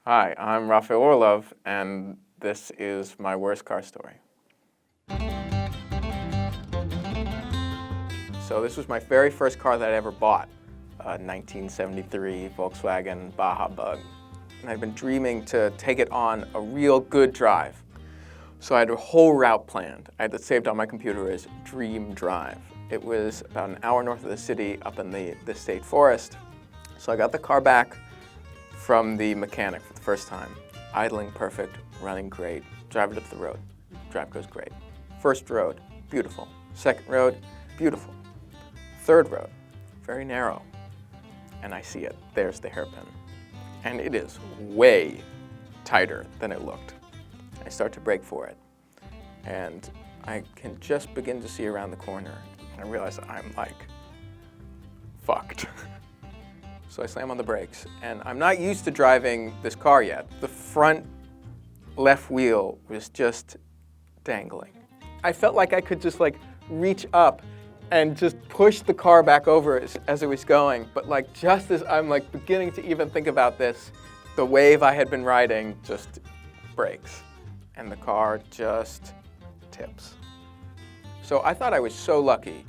Hi, I'm Raph, and this is my worst car story. So this was my very first car that I ever bought, a 1973 Volkswagen Baja Bug. And I'd been dreaming to take it on a real good drive. So I had a whole route planned. I had it saved on my computer as Dream Drive. It was about an hour north of the city up in the state forest. So I got the car back from the mechanic for the first time. Idling perfect, running great, drive it up the road. Drive goes great. First road, beautiful. Second road, beautiful. Third road, very narrow. And I see it, there's the hairpin. And it is way tighter than it looked. I start to brake for it. And I can just begin to see around the corner. And I realize I'm like, fucked. So I slam on the brakes, and I'm not used to driving this car yet. The front left wheel was just dangling. I felt like I could just reach up and just push the car back over as it was going. But just as I'm beginning to even think about this, the wave I had been riding just breaks, and the car just tips. So I thought I was so lucky.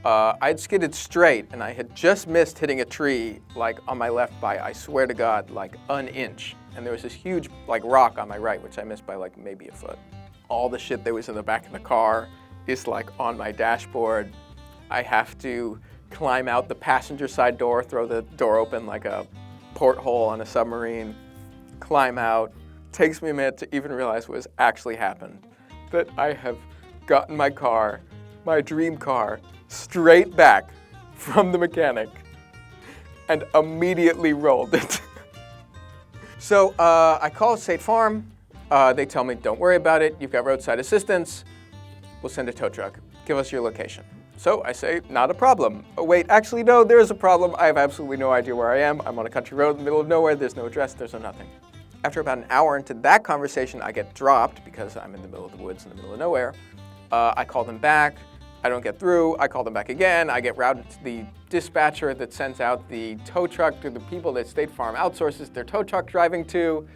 I'd skidded straight, and I had just missed hitting a tree, on my left by, I swear to God, an inch. And there was this huge, rock on my right, which I missed by, maybe a foot. All the shit that was in the back of the car is, on my dashboard. I have to climb out the passenger side door, throw the door open like a porthole on a submarine, climb out. Takes me a minute to even realize what has actually happened. That I have gotten my car, my dream car, straight back from the mechanic and immediately rolled it. So I call State Farm. They tell me, don't worry about it. You've got roadside assistance. We'll send a tow truck. Give us your location. So I say, not a problem. Oh, wait, actually, no, there is a problem. I have absolutely no idea where I am. I'm on a country road in the middle of nowhere. There's no address. There's no nothing. After about an hour into that conversation, I get dropped because I'm in the middle of the woods in the middle of nowhere. I call them back. I don't get through, I call them back again, I get routed to the dispatcher that sends out the tow truck to the people that State Farm outsources their tow truck driving to.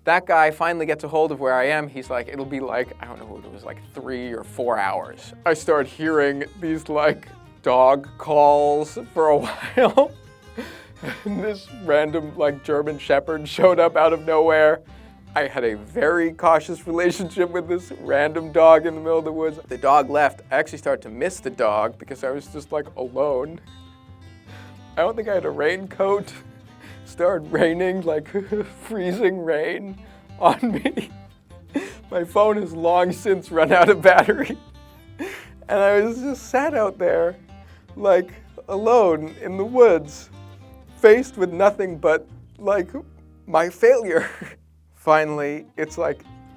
That guy finally gets a hold of where I am. He's like, it'll be I don't know what it was, 3 or 4 hours. I start hearing these dog calls for a while. And this random German Shepherd showed up out of nowhere. I had a very cautious relationship with this random dog in the middle of the woods. The dog left. I actually started to miss the dog because I was just alone. I don't think I had a raincoat. Started raining, freezing rain on me. My phone has long since run out of battery. And I was just sat out there, alone in the woods, faced with nothing but, my failure. Finally, it's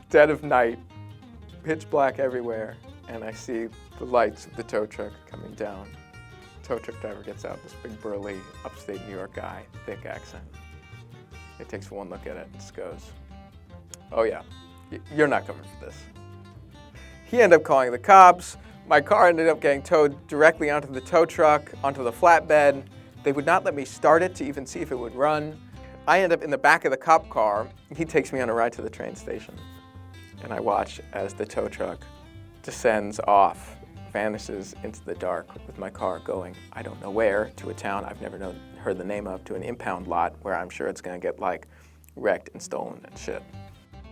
dead of night, pitch black everywhere, and I see the lights of the tow truck coming down. Tow truck driver gets out, this big burly upstate New York guy, thick accent. He takes one look at it and just goes, oh yeah, you're not coming for this. He ended up calling the cops. My car ended up getting towed directly onto the tow truck, onto the flatbed. They would not let me start it to even see if it would run. I end up in the back of the cop car. He takes me on a ride to the train station. And I watch as the tow truck descends off, vanishes into the dark with my car going, I don't know where, to a town I've never heard the name of, to an impound lot where I'm sure it's gonna get wrecked and stolen and shit.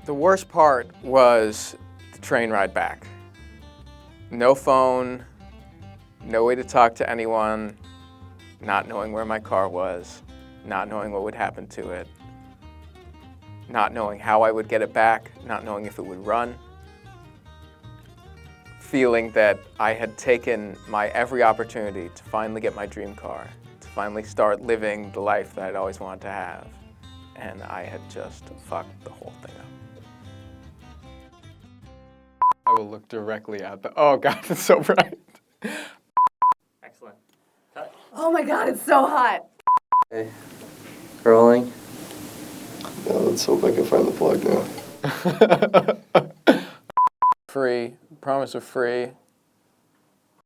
The worst part was the train ride back. No phone, no way to talk to anyone, not knowing where my car was, not knowing what would happen to it, not knowing how I would get it back, not knowing if it would run, feeling that I had taken my every opportunity to finally get my dream car, to finally start living the life that I'd always wanted to have, and I had just fucked the whole thing up. I will look directly at oh God, it's so bright. Excellent. Cut. Oh my God, it's so hot. Okay. Rolling. Now let's hope I can find the plug now. Free, promise of free.